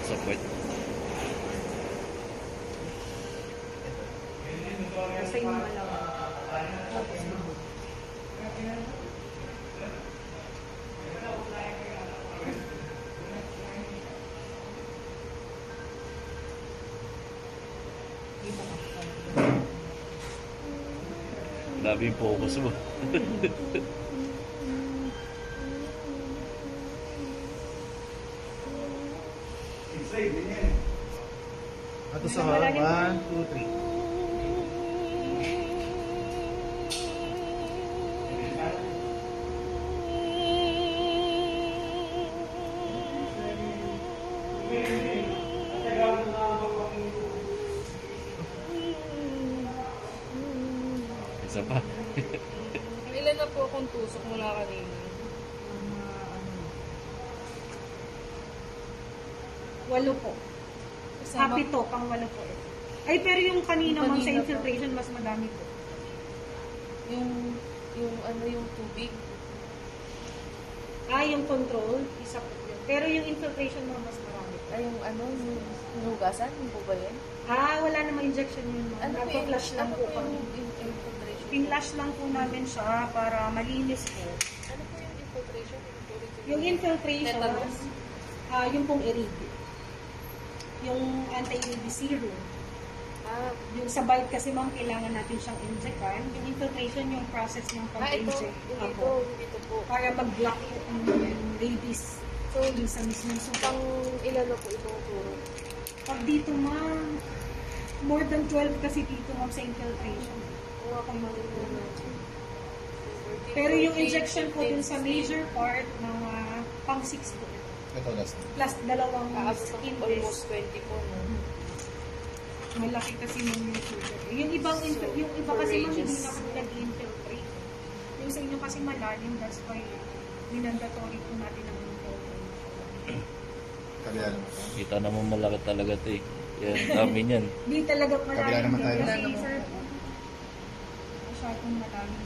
Sa puwet. Basta yung malaman. Tapos bubog. Grabe yung focus mo. Ato sa 1, 2, 3. Isa pa. Ilan na po akong tusok mula kanina? Walo po. Happy to, pang walo po. Ay, pero yung kanina Yung mang sa kanina infiltration, mas madami po. Yung tubig. Yung control, isa po yun. Pero yung infiltration mo, mas marami po. Ay, yung hinugasan, yung po ba yun? Wala namang injection yun. Flash lang po kami. Infiltration? Pinlash lang po namin siya para malinis po. Ano po yung infiltration? Yung infiltration, Tetanus? yung pong iridi. Yung anti-iridi serum. Yung sa bite kasi ma'am, kailangan natin siyang injectan. Yung infiltration, yung process ng pag-inject. Dito po. Para mag-block po ang rabies. So, yung sa mismong suka. Pang ilan na po itong turo? Pag dito ma'am, more than 12 kasi dito ma'am sa infiltration. Pero yung injection po dun sa major part, mga pang 6 po. Ito last. Plus dalawang skin Almost test. 20 po, no? Malaki kasi ma'am yung sugar. Yung iba kasi ma'am hindi na po nag-infiltrate. Yung sa inyo kasi malalim, that's why minandatory po natin ang infiltration. Kabila naman. Kita naman malaki talaga ito eh. Yan, dami niyan. Hindi talaga malalim. Kabila naman tayo. Kasi sir, masyadong malalim.